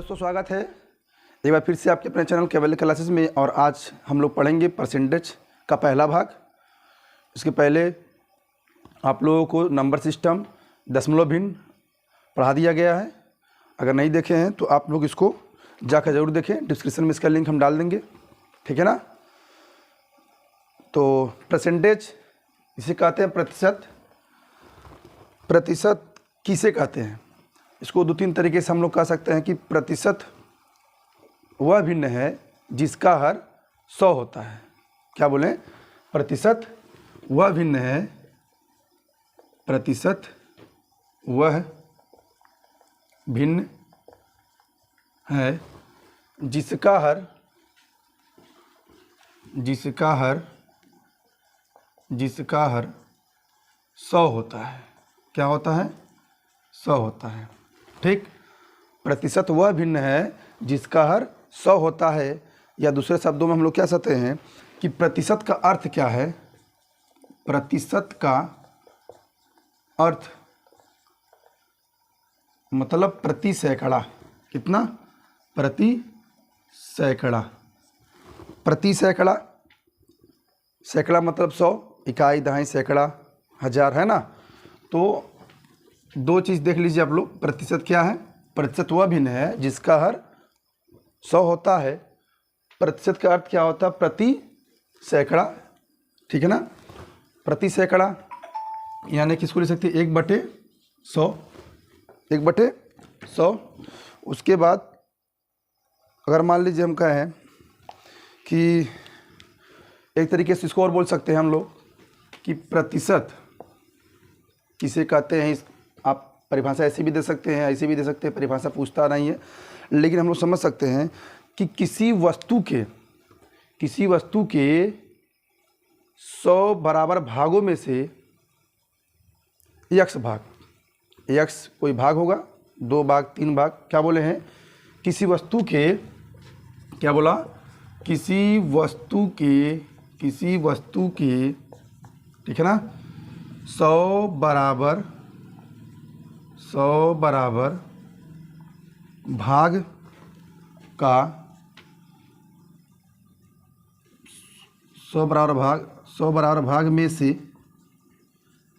दोस्तों, स्वागत है एक बार फिर से आपके अपने चैनल कैवल्य क्लासेस में। और आज हम लोग पढ़ेंगे परसेंटेज का पहला भाग। इसके पहले आप लोगों को नंबर सिस्टम, दशमलव भिन्न पढ़ा दिया गया है। अगर नहीं देखे हैं तो आप लोग इसको जाकर ज़रूर देखें, डिस्क्रिप्शन में इसका लिंक हम डाल देंगे, ठीक है ना। तो परसेंटेज इसे कहते हैं प्रतिशत। प्रतिशत किसे कहते हैं? इसको दो तीन तरीके से हम लोग कह सकते हैं कि प्रतिशत वह भिन्न है जिसका हर 100 होता है। क्या बोलें? प्रतिशत वह भिन्न है, प्रतिशत वह भिन्न है जिसका हर 100 होता है। क्या होता है? 100 होता है। ठीक, प्रतिशत वह भिन्न है जिसका हर 100 होता है। या दूसरे शब्दों में हम लोग कह सकते हैं कि प्रतिशत का अर्थ क्या है? प्रतिशत का अर्थ मतलब प्रति सैकड़ा। कितना? प्रति सैकड़ा। प्रति सैकड़ा, सैकड़ा मतलब 100, इकाई, दहाई, सैकड़ा, हजार, है ना। तो दो चीज़ देख लीजिए आप लोग। प्रतिशत क्या है? प्रतिशत वह भिन्न है जिसका हर 100 होता है। प्रतिशत का अर्थ क्या होता है? प्रति सैकड़ा, ठीक है ना। प्रति सैकड़ा यानी किसको ले सकते हैं? 1/100, 1/100। उसके बाद अगर मान लीजिए हम कहें कि एक तरीके से इसको और बोल सकते हैं हम लोग कि प्रतिशत किसे कहते हैं। आप परिभाषा ऐसे भी दे सकते हैं, ऐसे भी दे सकते हैं, परिभाषा पूछता नहीं है, लेकिन हम लोग समझ सकते हैं कि किसी वस्तु के 100 बराबर भागों में से x भाग, x कोई भाग होगा, 2 भाग, 3 भाग, क्या बोले हैं? किसी वस्तु के, क्या बोला? किसी वस्तु के, ठीक है ना, 100 बराबर भाग का 100 बराबर भाग में से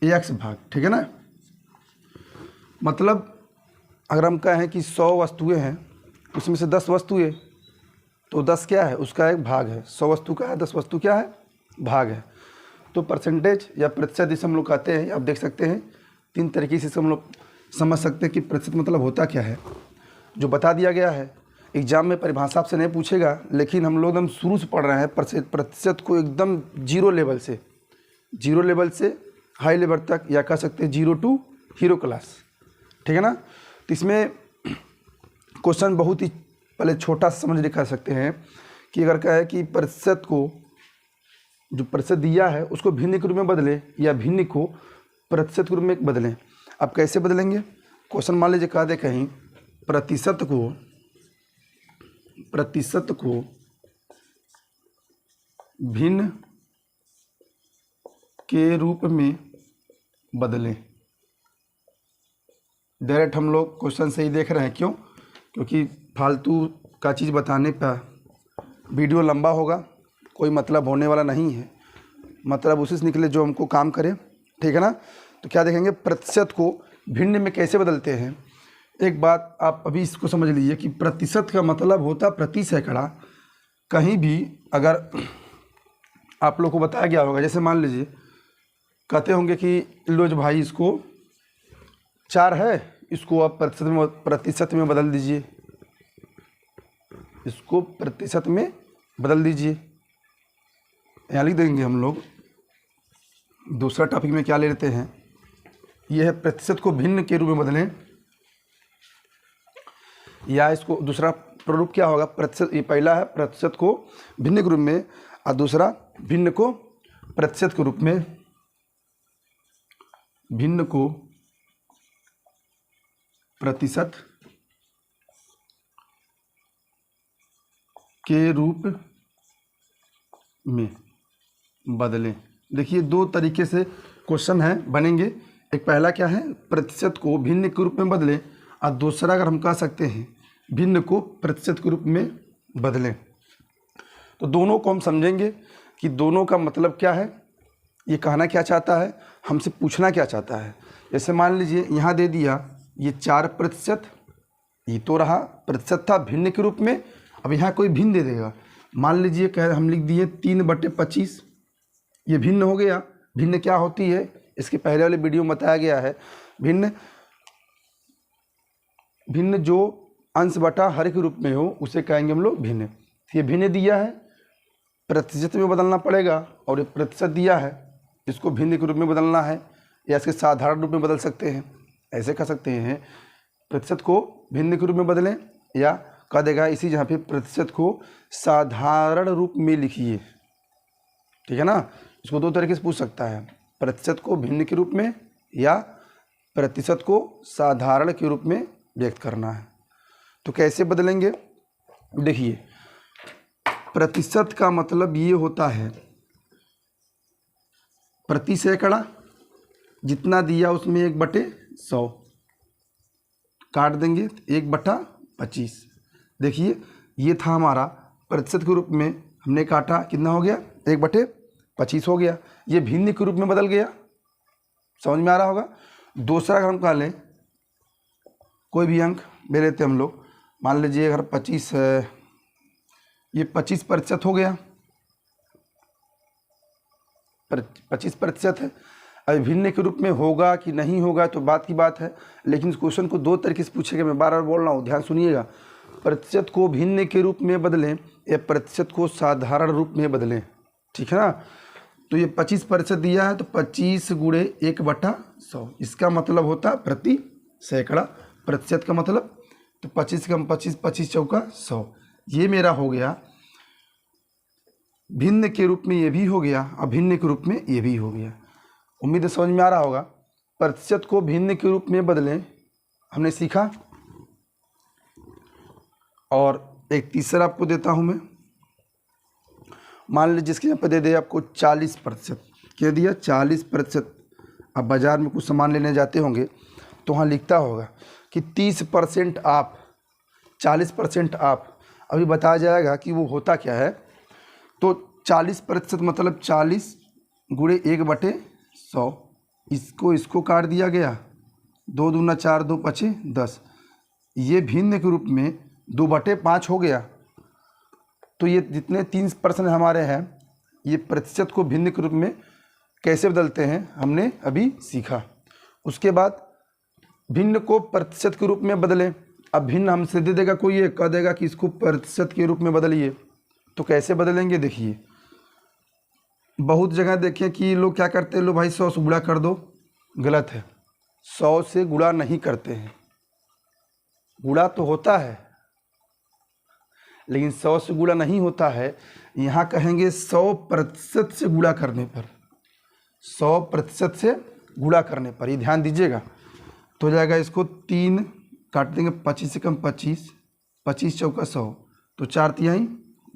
x भाग, ठीक है ना। मतलब अगर हम कहें कि 100 वस्तुएं हैं, उसमें से 10 वस्तुएं, तो 10 क्या है? उसका एक भाग है। 100 वस्तु का है, 10 वस्तु क्या है? भाग है। तो परसेंटेज या प्रतिशत जिसे हम लोग कहते हैं, आप देख सकते हैं 3 तरीके से हम लोग समझ सकते हैं कि प्रतिशत मतलब होता क्या है, जो बता दिया गया है। एग्जाम में परिभाषा आपसे नहीं पूछेगा, लेकिन हम लोग एकदम शुरू से पढ़ रहे हैं प्रतिशत को, एकदम जीरो लेवल से हाई लेवल तक, या कह सकते हैं 0 to हीरो क्लास, ठीक है ना। तो इसमें क्वेश्चन बहुत ही पहले छोटा समझ कर सकते हैं कि अगर कहे कि प्रतिशत को, जो प्रतिशत दिया है उसको भिन्न के रूप में बदले या भिन्न को प्रतिशत के रूप में बदलें। अब कैसे बदलेंगे? क्वेश्चन मान लीजिए कह दे कहीं प्रतिशत को भिन्न के रूप में बदलें। डायरेक्ट हम लोग क्वेश्चन से ही देख रहे हैं। क्यों? क्योंकि फालतू का चीज़ बताने पर वीडियो लंबा होगा, कोई मतलब होने वाला नहीं है। मतलब उसी से निकले जो हमको काम करे, ठीक है ना। तो क्या देखेंगे? प्रतिशत को भिन्न में कैसे बदलते हैं। एक बात आप अभी इसको समझ लीजिए कि प्रतिशत का मतलब होता प्रति सैकड़ा। कहीं भी अगर आप लोग को बताया गया होगा, जैसे मान लीजिए कहते होंगे कि लो भाई, इसको 4 है, इसको आप प्रतिशत में बदल दीजिए, इसको प्रतिशत में बदल दीजिए। यहाँ लिख देंगे हम लोग। दूसरा टॉपिक में क्या ले लेते हैं? यह है प्रतिशत को भिन्न के रूप में बदलें, या इसको दूसरा प्रारूप क्या होगा? प्रतिशत, ये पहला है प्रतिशत को भिन्न के रूप में, और दूसरा भिन्न को प्रतिशत के रूप में, भिन्न को प्रतिशत के रूप में बदलें। देखिए 2 तरीके से क्वेश्चन है बनेंगे। एक पहला क्या है? प्रतिशत को भिन्न के रूप में बदलें, और दूसरा अगर हम कह सकते हैं भिन्न को प्रतिशत के रूप में बदलें। तो दोनों को हम समझेंगे कि दोनों का मतलब क्या है, ये कहना क्या चाहता है, हमसे पूछना क्या चाहता है। जैसे मान लीजिए यहाँ दे दिया ये 4%, ये तो रहा प्रतिशत था भिन्न के रूप में। अब यहाँ कोई भिन्न दे देगा, मान लीजिए कह हम लिख दिए 3/25, ये भिन्न हो गया। भिन्न क्या होती है, इसके पहले वाले वीडियो में बताया गया है। भिन्न भिन्न जो अंश बटा हर के रूप में हो उसे कहेंगे हम लोग भिन्न। ये भिन्न दिया है, प्रतिशत में बदलना पड़ेगा, और ये प्रतिशत दिया है, इसको भिन्न के रूप में बदलना है, या इसके साधारण रूप में बदल सकते हैं। ऐसे कह सकते हैं प्रतिशत को भिन्न के रूप में बदलें, या कह देगा इसी जहाँ पे प्रतिशत को साधारण रूप में लिखिए। ठीक है ना, इसको दो तरीके से पूछ सकता है, प्रतिशत को भिन्न के रूप में या प्रतिशत को साधारण के रूप में व्यक्त करना है। तो कैसे बदलेंगे, देखिए प्रतिशत का मतलब ये होता है प्रति सैकड़ा, जितना दिया उसमें 1/100 काट देंगे 1/25। देखिए ये था हमारा प्रतिशत के रूप में, हमने काटा, कितना हो गया 1/25 हो गया। ये भिन्न के रूप में बदल गया, समझ में आ रहा होगा। दूसरा अगर हम कह लें कोई भी अंक ले लेते हम लोग, मान लीजिए अगर 25 है, ये 25% हो गया, 25% है। अब भिन्न के रूप में होगा कि नहीं होगा तो बात की बात है, लेकिन इस क्वेश्चन को दो तरीके से पूछेगा। मैं बार बार बोल रहा हूँ, ध्यान सुनिएगा। प्रतिशत को भिन्न के रूप में बदलें या प्रतिशत को साधारण रूप में बदलें, ठीक है ना। तो ये 25% दिया है, तो 25 गुणे 1/100, इसका मतलब होता है प्रति सैकड़ा। प्रतिशत का मतलब तो 25 कम 25, 25 चौका 100, ये मेरा हो गया भिन्न के रूप में, ये भी हो गया, अब भिन्न के रूप में ये भी हो गया। उम्मीद है समझ में आ रहा होगा। प्रतिशत को भिन्न के रूप में बदलें हमने सीखा। और एक तीसरा आपको देता हूं मैं, मान लीजिए जिसके यहाँ पे दे दे आपको 40%, क्या दिया 40%। अब बाज़ार में कुछ सामान लेने जाते होंगे तो वहाँ लिखता होगा कि 30% आप, 40% आप। अभी बताया जाएगा कि वो होता क्या है। तो 40% मतलब 40 गुणे 1/100, इसको काट दिया गया, 2 दूना 4, 2 पचे 10, ये भिन्न के रूप में 2/5 हो गया। तो ये जितने 3% हमारे हैं, ये प्रतिशत को भिन्न के रूप में कैसे बदलते हैं हमने अभी सीखा। उसके बाद भिन्न को प्रतिशत के रूप में बदलें। अब भिन्न हमसे दे देगा कोई, ये कह देगा कि इसको प्रतिशत के रूप में बदलिए। तो कैसे बदलेंगे, देखिए बहुत जगह देखें कि लोग क्या करते हैं, लो भाई 100 से गुणा कर दो। गलत है, 100 से गुणा नहीं करते हैं। गुणा तो होता है लेकिन 100 से गुणा नहीं होता है। यहाँ कहेंगे 100% से गुणा करने पर, 100% से गुणा करने पर, ये ध्यान दीजिएगा। तो हो जाएगा, इसको 3 काट देंगे, 25 से कम 25, 25 चौका 100, तो 4 तिहाई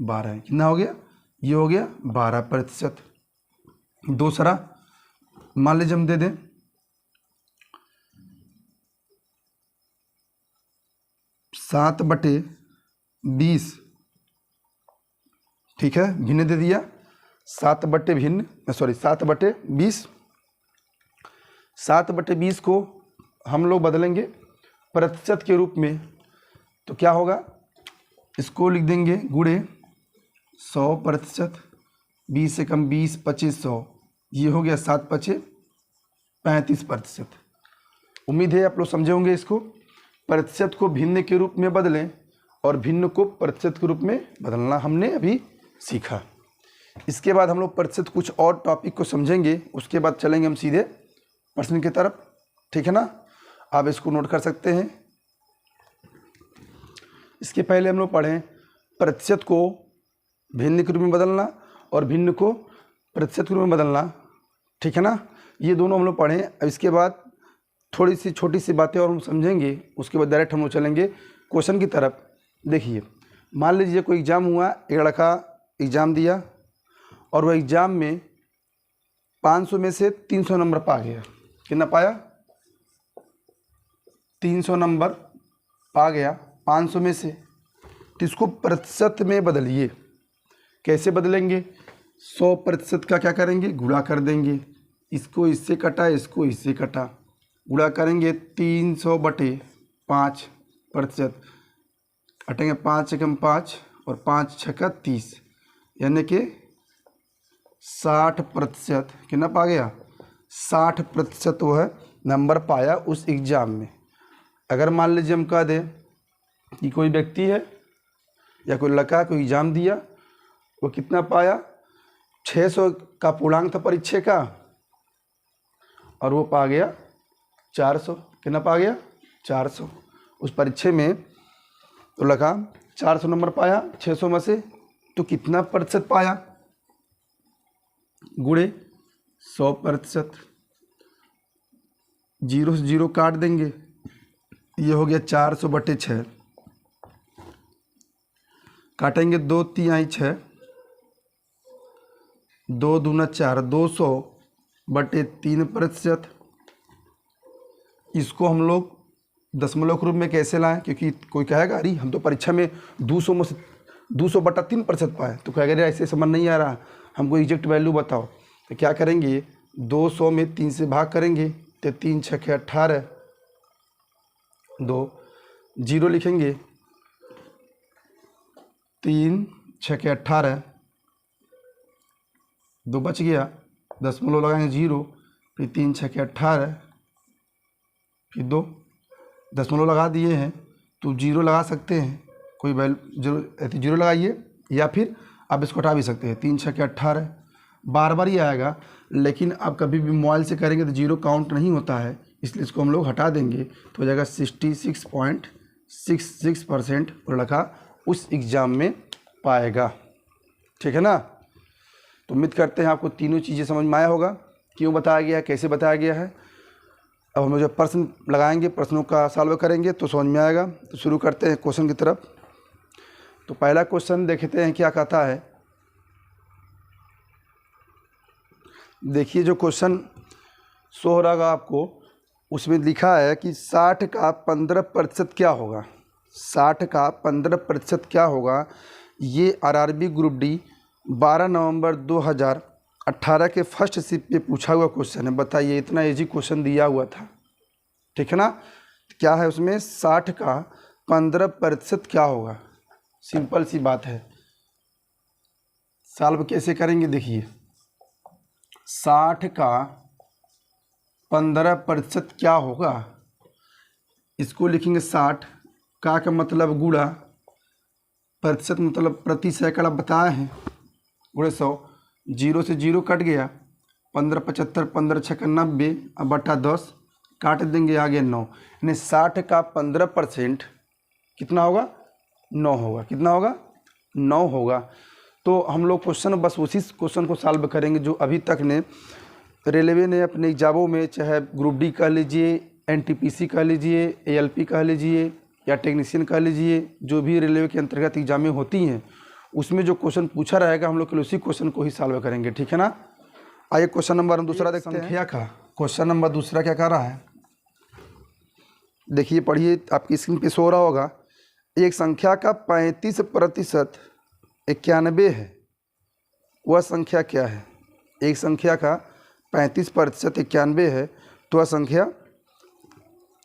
12, कितना हो गया, ये हो गया 12%। दूसरा मान लीजिए हम दे दें 7/20, ठीक है, भिन्न दे दिया, 7/20। 7/20 को हम लोग बदलेंगे प्रतिशत के रूप में। तो क्या होगा, इसको लिख देंगे गुणे 100%, 20 से कम 20, 25, 100, ये हो गया 7×5 = 35%। उम्मीद है आप लोग समझे होंगे इसको। प्रतिशत को भिन्न के रूप में बदलें और भिन्न को प्रतिशत के रूप में बदलना हमने अभी सीखा। इसके बाद हम लोग प्रतिशत कुछ और टॉपिक को समझेंगे, उसके बाद चलेंगे हम सीधे प्रश्न की तरफ, ठीक है ना। आप इसको नोट कर सकते हैं। इसके पहले हम लोग पढ़ें प्रतिशत को भिन्न के रूप में बदलना और भिन्न को प्रतिशत के रूप में बदलना, ठीक है ना। ये दोनों हम लोग पढ़ें। अब इसके बाद थोड़ी सी छोटी सी बातें और हम समझेंगे, उसके बाद डायरेक्ट हम लोग चलेंगे क्वेश्चन की तरफ। देखिए मान लीजिए कोई एग्ज़ाम हुआ, एक लड़का एग्ज़ाम दिया और वह एग्ज़ाम में 500 में से 300 नंबर पा गया। कितना पाया, 300 नंबर पा गया। 500 में से, तो इसको प्रतिशत में बदलिए। कैसे बदलेंगे? 100% का क्या करेंगे? गुणा कर देंगे। इसको इससे कटा, इसको इससे कटा, गुणा करेंगे 300/5%, कटेंगे 5 एकम 5 और 5 छक्का 30, यानी कि 60%। कितना पा गया? 60% वो है नंबर पाया उस एग्ज़ाम में। अगर मान लीजिए हम कह दें कि कोई व्यक्ति है या कोई लड़का कोई एग्ज़ाम दिया, वो कितना पाया? 600 का पूर्णांक था परीक्षा का और वो पा गया 400। कितना पा गया? 400। उस परीक्षा में तो लगा 400 नंबर पाया 600 में से, तो कितना प्रतिशत पाया? गुणे 100%। 0 से 0 काट देंगे, ये हो गया 400/6, काटेंगे 2 तिहाई 6, 2 दूना 4, 200/3%। इसको हम लोग दशमलव के रूप में कैसे लाएं? क्योंकि कोई कहेगा अरे हम तो परीक्षा में 200 में से 200/3% पाए, तो कहेगा अरे ऐसे समझ नहीं आ रहा, हमको एग्जैक्ट वैल्यू बताओ। तो क्या करेंगे? 200 में 3 से भाग करेंगे, तो 3 छक्के 18, 2 0 लिखेंगे, 3 छक्के 18, 2 बच गया, दशमलव लगाएंगे 0, फिर 3 छक्के 18, फिर 2 दशमलव लगा दिए हैं तो 0 लगा सकते हैं, कोई वैल्यू 0 लगाइए, या फिर आप इसको हटा भी सकते हैं। 3 छक्के 18 बार बार ही आएगा, लेकिन आप कभी भी मोबाइल से करेंगे तो 0 काउंट नहीं होता है, इसलिए इसको हम लोग हटा देंगे, तो हो जाएगा 66.66% और लड़का उस एग्ज़ाम में पाएगा। ठीक है ना? तो उम्मीद करते हैं आपको तीनों चीज़ें समझ में आया होगा, क्यों बताया गया है, कैसे बताया गया है। अब हम जब प्रश्न लगाएंगे, प्रश्नों का सॉल्व करेंगे तो समझ में आएगा। तो शुरू करते हैं क्वेश्चन की तरफ। तो पहला क्वेश्चन देखते हैं क्या कहता है। देखिए जो क्वेश्चन शो हो रहा होगा आपको, उसमें लिखा है कि 60 का 15% क्या होगा? 60 का 15% क्या होगा? ये आरआरबी ग्रुप डी 12 नवंबर 2018 के फर्स्ट शिफ्ट पे पूछा हुआ क्वेश्चन है। बताइए, इतना इजी क्वेश्चन दिया हुआ था, ठीक है ना? क्या है उसमें? 60 का 15% क्या होगा? सिंपल सी बात है, सॉल्व कैसे करेंगे? देखिए 60 का 15% क्या होगा, इसको लिखेंगे 60 का मतलब गुणा, प्रतिशत मतलब प्रति सैकड़ा बताए हैं, गुणे 100, 0 से 0 कट गया, 15 75, 15 छक्का 90, अब बटा 10 काट देंगे, आगे 9, यानी 60 का 15% कितना होगा? 9 होगा। कितना होगा? 9 होगा। तो हम लोग क्वेश्चन बस उसी क्वेश्चन को सॉल्व करेंगे जो अभी तक ने रेलवे ने अपने एग्जामों में, चाहे ग्रुप डी कह लीजिए, एनटीपीसी कह लीजिए, एएलपी कह लीजिए या टेक्नीशियन कह लीजिए, जो भी रेलवे के अंतर्गत एग्जामें होती हैं उसमें जो क्वेश्चन पूछा रहेगा हम लोग के लिए उसी क्वेश्चन को ही सॉल्व करेंगे, ठीक है ना? आइए क्वेश्चन नंबर हम दूसरा देखते हैं। संख्या का क्वेश्चन नंबर दूसरा क्या कह रहा है, देखिए पढ़िए, आपकी स्क्रीन पे शो रहा होगा। एक संख्या का 35% 91 है, वह संख्या क्या है? एक संख्या का 35% 91 है, तो वह संख्या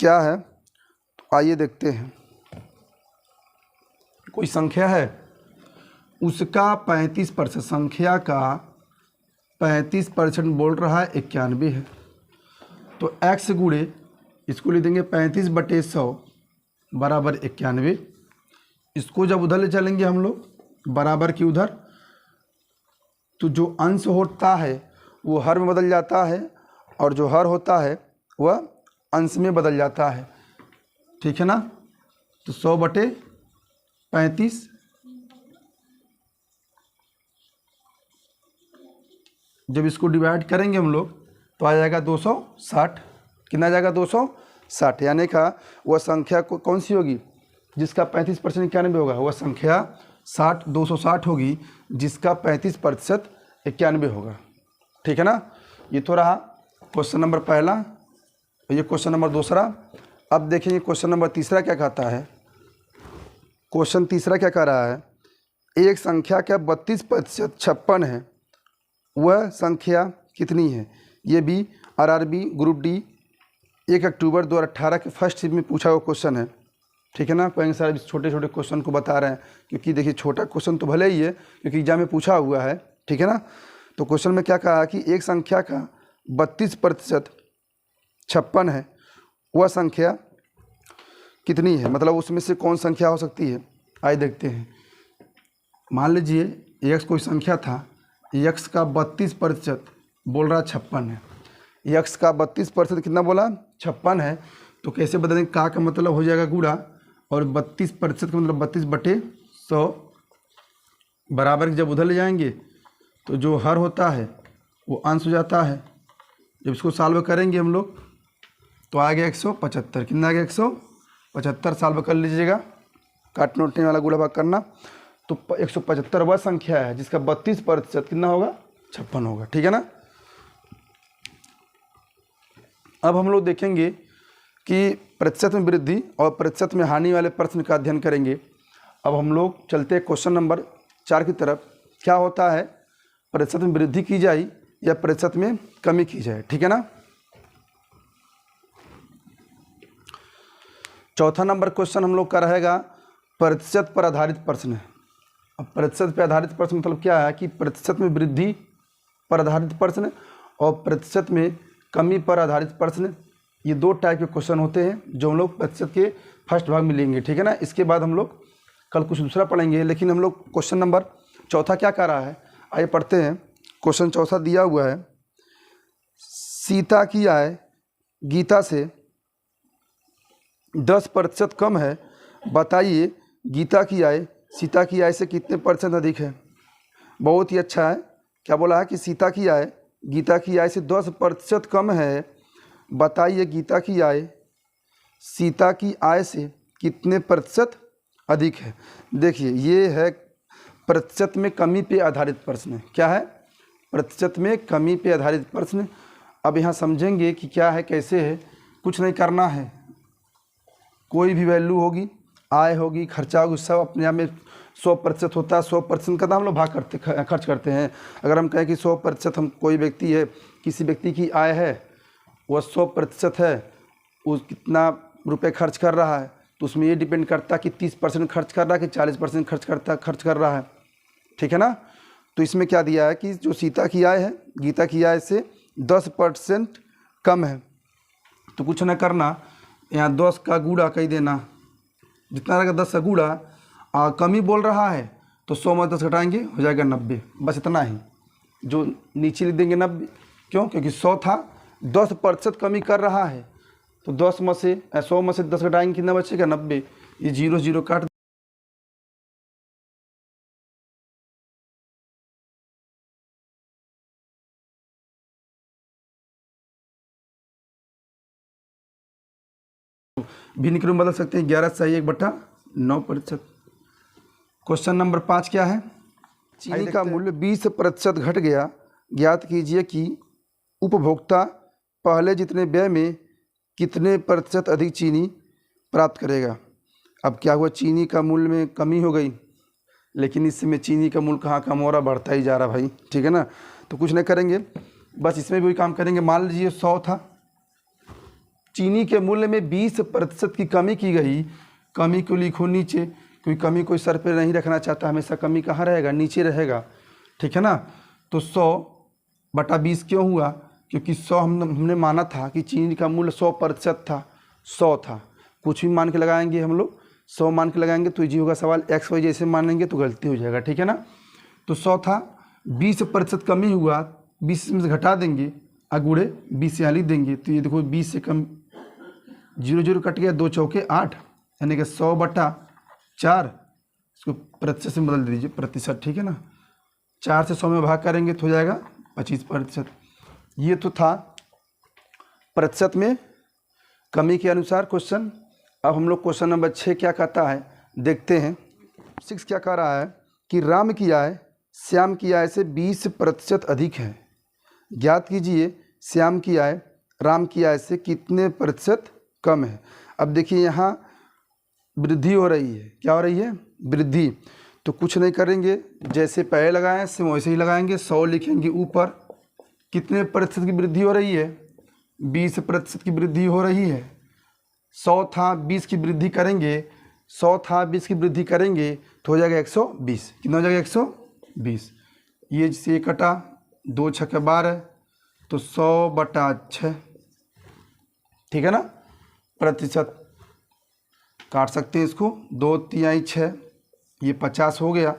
क्या है? तो आइए देखते हैं। कोई संख्या है, उसका 35%, संख्या का 35% बोल रहा है 91 है, तो x गुणे इसको ले देंगे 35/100 बराबर 91। इसको जब उधर ले चलेंगे हम लोग बराबर की उधर, तो जो अंश होता है वो हर में बदल जाता है और जो हर होता है वह अंश में बदल जाता है, ठीक है ना? तो 100/35, जब इसको डिवाइड करेंगे हम लोग तो आ जाएगा 260। कितना आ जाएगा? 260, यानी का वह संख्या कौन सी होगी जिसका 35% 91 होगा? वह संख्या 260 होगी जिसका 35% 91 होगा, ठीक है ना? ये तो रहा क्वेश्चन नंबर पहला, ये क्वेश्चन नंबर दूसरा। अब देखेंगे क्वेश्चन नंबर तीसरा क्या कहता है। क्वेश्चन तीसरा क्या कर रहा है, एक संख्या का 32% 56 है, वह संख्या कितनी है। ये भी आरआरबी ग्रुप डी 1 अक्टूबर 2018 के फर्स्ट शिफ्ट में पूछा हुआ क्वेश्चन है। ठीक है ना, कई सारे छोटे छोटे क्वेश्चन को बता रहे हैं, क्योंकि देखिए छोटा क्वेश्चन तो भले ही है क्योंकि एग्जाम में पूछा हुआ है। ठीक है ना, तो क्वेश्चन में क्या कहा कि एक संख्या का 32% 56 है, वह संख्या कितनी है, मतलब उसमें से कौन संख्या हो सकती है। आइए देखते हैं। मान लीजिए x कोई संख्या था, x का 32% बोल रहा 56 है, x का 32% कितना बोला 56 है, तो कैसे बदलेंगे, का मतलब हो जाएगा गुणा और 32% का मतलब 32/100 बराबर जब उधर ले जाएंगे तो जो हर होता है वो अंश हो जाता है। जब इसको सॉल्व करेंगे हम लोग तो आ गया 175, कितना आ गया 175, सॉल्व कर लीजिएगा, काटने उठने वाला गुणा भाग करना, तो 175 वह संख्या है जिसका 32% कितना होगा 56 होगा। ठीक है ना। अब हम लोग देखेंगे कि प्रतिशत में वृद्धि और प्रतिशत में हानि वाले प्रश्न का अध्ययन करेंगे। अब हम लोग चलते हैं क्वेश्चन नंबर 4 की तरफ। क्या होता है, प्रतिशत में वृद्धि की जाए या प्रतिशत में कमी की जाए। ठीक है ना। चौथा नंबर क्वेश्चन हम लोग का रहेगा प्रतिशत पर आधारित प्रश्न। अब प्रतिशत पर आधारित प्रश्न मतलब क्या है कि प्रतिशत में वृद्धि पर आधारित प्रश्न और प्रतिशत में कमी पर आधारित प्रश्न, ये 2 टाइप के क्वेश्चन होते हैं जो हम लोग प्रतिशत के फर्स्ट भाग में लेंगे। ठीक है ना। इसके बाद हम लोग कल कुछ दूसरा पढ़ेंगे, लेकिन हम लोग क्वेश्चन नंबर चौथा क्या कर रहा है, आइए पढ़ते हैं। क्वेश्चन चौथा दिया हुआ है, सीता की आय गीता से 10% कम है, बताइए गीता की आय सीता की आय से कितने % अधिक है। बहुत ही अच्छा है। क्या बोला है कि सीता की आय गीता की आय से 10% कम है, बताइए गीता की आय सीता की आय से कितने % अधिक है। देखिए ये है प्रतिशत में कमी पे आधारित प्रश्न। क्या है, प्रतिशत में कमी पे आधारित प्रश्न। अब यहाँ समझेंगे कि क्या है कैसे है। कुछ नहीं करना है, कोई भी वैल्यू होगी, आय होगी, खर्चा होगी, सब अपने आप में 100% होता है। 100% का तो हम लोग भाग करते खर्च करते हैं। अगर हम कहें कि 100% हम कोई व्यक्ति है, किसी व्यक्ति की आय है वह 100% है, वो कितना रुपए खर्च कर रहा है, तो उसमें ये डिपेंड करता है कि 30% खर्च कर रहा है कि 40% खर्च कर रहा है। ठीक है ना। तो इसमें क्या दिया है कि जो सीता की आय है गीता की आय से 10% कम है, तो कुछ ना करना, यहाँ 10 का गुणा कही देना, जितना रहेगा 10 का गुणा, कमी बोल रहा है तो 100 में 10 घटाएंगे हो जाएगा 90, बस इतना ही। जो नीचे लिख देंगे 90, क्यों, क्योंकि 100 था, 10% कमी कर रहा है, तो 100 में से 10 घटाएंगे कितना बचेगा 90, ये 0 0 काट भिन्न क्रम बदल सकते हैं, 11 सही 1/9%। क्वेश्चन नंबर 5 क्या है, चीनी का मूल्य 20% घट गया, ज्ञात कीजिए कि उपभोक्ता पहले जितने व्यय में कितने % अधिक चीनी प्राप्त करेगा। अब क्या हुआ, चीनी का मूल्य में कमी हो गई, लेकिन इसमें चीनी का मूल्य कहाँ कम हो रहा, बढ़ता ही जा रहा भाई। ठीक है ना। तो कुछ नहीं करेंगे, बस इसमें भी वही काम करेंगे। मान लीजिए 100 था, चीनी के मूल्य में 20% की कमी की गई। कमी को लिखो नीचे, क्योंकि कमी कोई सर पे नहीं रखना चाहता, हमेशा कमी कहाँ रहेगा, नीचे रहेगा। ठीक है ना। तो 100/20 क्यों हुआ, क्योंकि 100 हमने माना था कि चीनी का मूल्य 100% था, 100 था। कुछ भी मान के लगाएंगे हम लोग, 100 मान के लगाएंगे तो इजी होगा सवाल, एक्स वाई जैसे मानेंगे तो गलती हो जाएगा। ठीक है ना। तो 100 था, 20% कमी हुआ, 20 में से घटा देंगे, अगुड़े 20 यहाँ लिख देंगे, तो ये देखो 20 से कम 0 0 कट गया, 2 चौके 8, यानी कि 100/4, इसको प्रतिशत से बदल दीजिए, प्रतिशत। ठीक है ना। 4 से 100 में भाग करेंगे तो हो जाएगा 25%। ये तो था प्रतिशत में कमी के अनुसार क्वेश्चन। अब हम लोग क्वेश्चन नंबर 6 क्या कहता है देखते हैं। 6 क्या कह रहा है कि राम की आय श्याम की आय से 20% अधिक है, ज्ञात कीजिए श्याम की आय राम की आय से कितने % कम है। अब देखिए यहाँ वृद्धि हो रही है, क्या हो रही है, वृद्धि, तो कुछ नहीं करेंगे, जैसे पहले लगाएं सेम वैसे ही लगाएंगे। 100 लिखेंगे ऊपर, कितने प्रतिशत की वृद्धि हो रही है? 20% की वृद्धि हो रही है। 100 था 20 की वृद्धि करेंगे, 100 था 20 की वृद्धि करेंगे तो हो जाएगा 120। कितना हो जाएगा? 120। ये जिससे ये कटा, 2 छक्के 12, तो 100/6, ठीक है ना, प्रतिशत काट सकते हैं इसको। 2 तिहाई 6, ये 50 हो गया,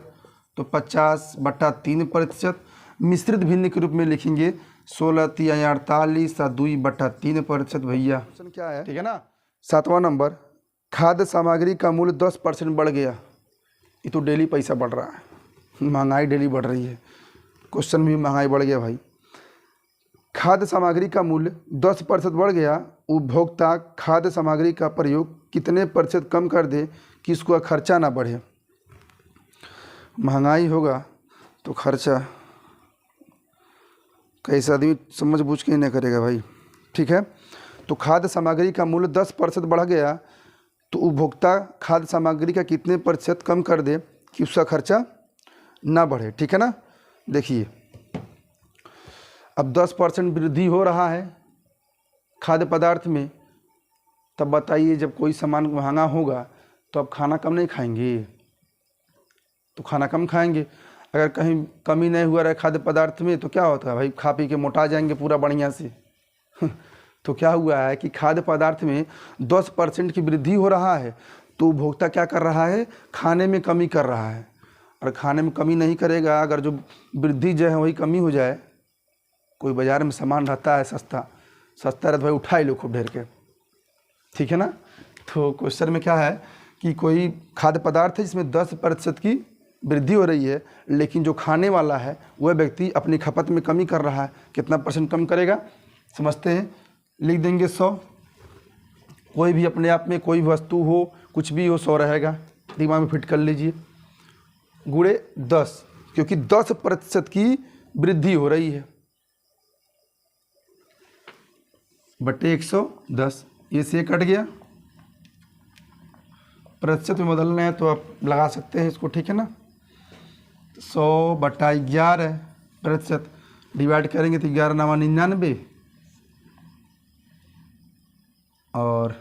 तो 50/3%। मिश्रित भिन्न के रूप में लिखेंगे 16 तिहाई 48 और 2/3% भैया। क्वेश्चन क्या है, ठीक है ना। 7वां नंबर, खाद्य सामग्री का मूल्य 10% बढ़ गया। ये तो डेली पैसा बढ़ रहा है, महंगाई डेली बढ़ रही है, क्वेश्चन भी महंगाई बढ़ गया भाई। खाद्य सामग्री का मूल्य 10% बढ़ गया, उपभोक्ता खाद्य सामग्री का प्रयोग कितने प्रतिशत कम कर दे कि इसका खर्चा ना बढ़े? महंगाई होगा तो खर्चा कैसे आदमी समझ बूझ के ही नहीं करेगा भाई, ठीक है। तो खाद्य सामग्री का मूल्य 10% बढ़ गया, तो उपभोक्ता खाद्य सामग्री का कितने प्रतिशत कम कर दे कि उसका खर्चा ना बढ़े, ठीक है ना। देखिए अब 10% वृद्धि हो रहा है खाद्य पदार्थ में, तब बताइए जब कोई सामान महंगा होगा तो अब खाना कम नहीं खाएंगे, तो खाना कम खाएंगे। अगर कहीं कमी नहीं हुआ रहा खाद्य पदार्थ में तो क्या होता है भाई, खा पी के मोटा जाएंगे पूरा बढ़िया से। तो क्या हुआ है कि खाद्य पदार्थ में 10% की वृद्धि हो रहा है, तो उपभोक्ता क्या कर रहा है? खाने में कमी कर रहा है। और खाने में कमी नहीं करेगा, अगर जो वृद्धि जो है वही कमी हो जाए, कोई बाज़ार में सामान रहता है सस्ता रहता भाई, उठा ही लो खूब ढेर के, ठीक है ना। तो क्वेश्चन में क्या है कि कोई खाद्य पदार्थ है जिसमें 10% की वृद्धि हो रही है, लेकिन जो खाने वाला है वह व्यक्ति अपनी खपत में कमी कर रहा है। कितना % कम करेगा समझते हैं, लिख देंगे 100। कोई भी अपने आप में कोई भी वस्तु हो, कुछ भी हो, 100 रहेगा, दिमाग में फिट कर लीजिए, गुणे 10, क्योंकि 10% की वृद्धि हो रही है, बटे 110। ये से कट गया, प्रतिशत में बदलना है तो आप लगा सकते हैं इसको, ठीक है ना। 100/11% डिवाइड करेंगे तो 11 9 99, और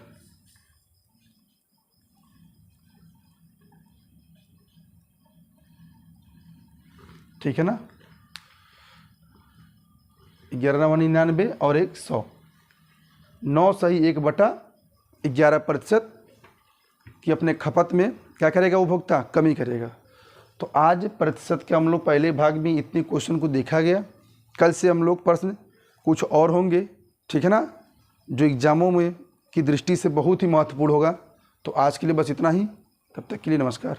ठीक है ना, 11 9 99 और 100, 9 सही 1/11% कि अपने खपत में क्या करेगा उपभोक्ता? कमी करेगा। तो आज प्रतिशत के हम लोग पहले भाग में इतने क्वेश्चन को देखा गया। कल से हम लोग प्रश्न कुछ और होंगे, ठीक है ना, जो एग्जामों में की दृष्टि से बहुत ही महत्वपूर्ण होगा। तो आज के लिए बस इतना ही, तब तक के लिए नमस्कार।